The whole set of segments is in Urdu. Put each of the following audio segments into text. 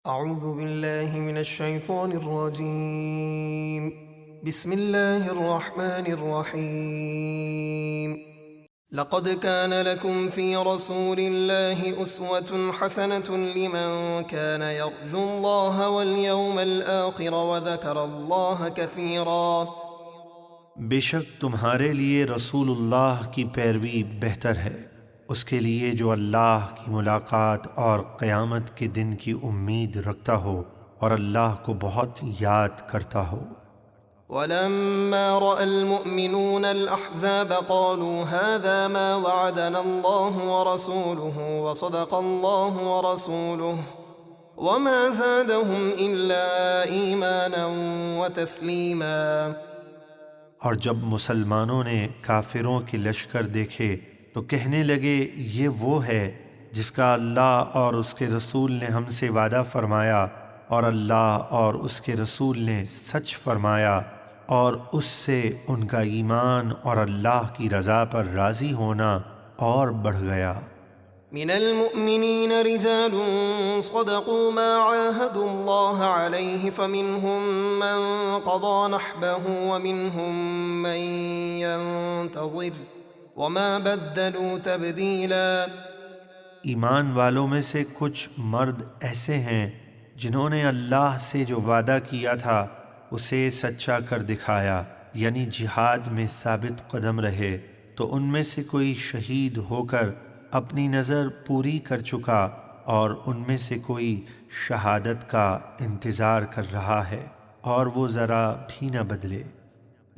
أعوذ بالله من الشيطان الرجيم. بسم الله الرحمن الرحيم. لقد كان لكم في رسول الله أسوة حسنة لمن كان يرجو الله واليوم الآخر وذكر الله كثيرا. بے شک تمہارے لیے رسول اللہ کی پیروی بہتر ہے، اس کے لیے جو اللہ کی ملاقات اور قیامت کے دن کی امید رکھتا ہو اور اللہ کو بہت یاد کرتا ہو۔ ولما رأى المؤمنون الأحزاب قالوا هذا ما وعدنا الله ورسوله وصدق الله ورسوله وما زادهم إلا إيمانا وتسليما۔ اور جب مسلمانوں نے کافروں کے لشکر دیکھے تو کہنے لگے یہ وہ ہے جس کا اللہ اور اس کے رسول نے ہم سے وعدہ فرمایا، اور اللہ اور اس کے رسول نے سچ فرمایا، اور اس سے ان کا ایمان اور اللہ کی رضا پر راضی ہونا اور بڑھ گیا۔ من المؤمنين رجال صدقوا ما عاهدوا الله عليه فمنهم من قضى نحبه ومنهم من ينتظر وما بدلوا تبديلا۔ ایمان والوں میں سے کچھ مرد ایسے ہیں جنہوں نے اللہ سے جو وعدہ کیا تھا اسے سچا کر دکھایا، یعنی جہاد میں ثابت قدم رہے، تو ان میں سے کوئی شہید ہو کر اپنی نظر پوری کر چکا، اور ان میں سے کوئی شہادت کا انتظار کر رہا ہے اور وہ ذرا بھی نہ بدلے۔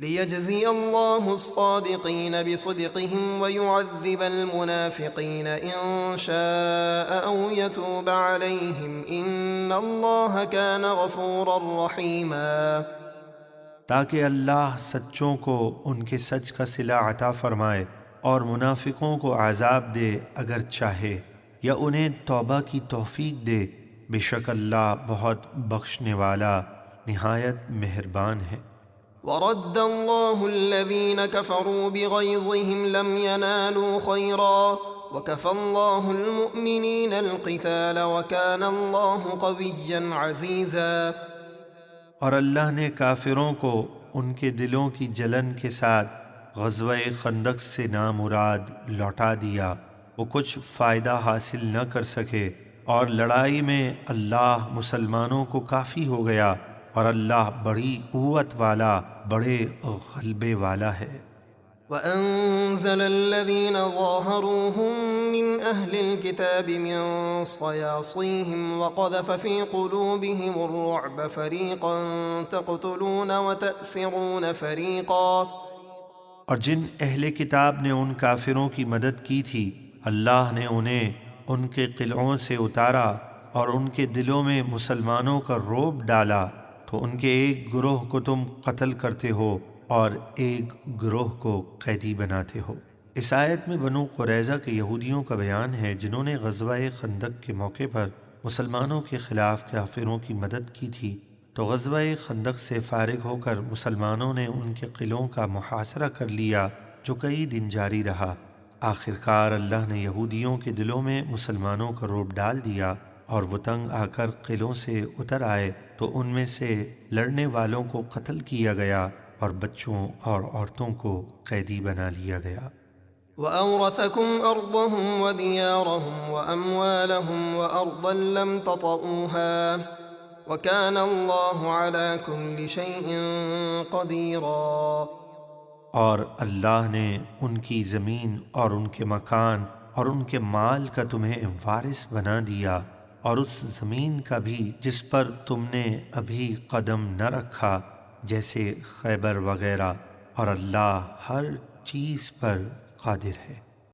ليجزي الله الصادقين بصدقهم ويعذب المنافقين إن شاء أو يتوب عليهم إن الله كان غفورا رحيما۔ تاکہ اللہ سچوں کو ان کے سچ کا صلہ عطا فرمائے اور منافقوں کو عذاب دے اگر چاہے، یا انہیں توبہ کی توفیق دے، بے شک اللہ بہت بخشنے والا نہایت مہربان ہے۔ ورد الله الذين كفروا بغيظهم لم ينالوا خيرا وكفى الله المؤمنين القتال وكان الله قويا عزيزا۔ اور اللہ نے کافروں کو ان کے دلوں کی جلن کے ساتھ غزوہ خندق سے نامراد لوٹا دیا، وہ کچھ فائدہ حاصل نہ کر سکے، اور لڑائی میں اللہ مسلمانوں کو کافی ہو گیا، اور اللہ بڑی قوت والا، بڑے غلبے والا ہے۔ وأنزل الذين ظاهروهم من أهل الكتاب من صياصيهم وقذف في قلوبهم الرعب فريقا تقتلون وتأسرون فريقا۔ اور جن اہل کتاب نے ان کافروں کی مدد کی تھی، اللہ نے انہیں ان کے قلعوں سے اتارا اور ان کے دلوں میں مسلمانوں کا رعب ڈالا، تو ان کے ایک گروہ کو تم قتل کرتے ہو اور ایک گروہ کو قیدی بناتے ہو۔ اس آیت میں بنو قریظہ کے یہودیوں کا بیان ہے جنہوں نے غزوہ خندق کے موقع پر مسلمانوں کے خلاف کافروں کی مدد کی تھی، تو غزوہ خندق سے فارغ ہو کر مسلمانوں نے ان کے قلعوں کا محاصرہ کر لیا جو کئی دن جاری رہا۔ آخرکار اللہ نے یہودیوں کے دلوں میں مسلمانوں کا رعب ڈال دیا، اور وہ تنگ آ کر قلعوں سے اتر آئے، تو ان میں سے لڑنے والوں کو قتل کیا گیا اور بچوں اور عورتوں کو قیدی بنا لیا گیا۔ وأورثكم أرضهم وديارهم وأموالهم وأرضا لم تطئوها وكان الله على كل شيء قديرا۔ اور اللہ نے ان کی زمین اور ان کے مکان اور ان کے مال کا تمہیں وارث بنا دیا، اور اس زمین کا بھی جس پر تم نے ابھی قدم نہ رکھا، جیسے خیبر وغیرہ، اور اللہ ہر چیز پر قادر ہے۔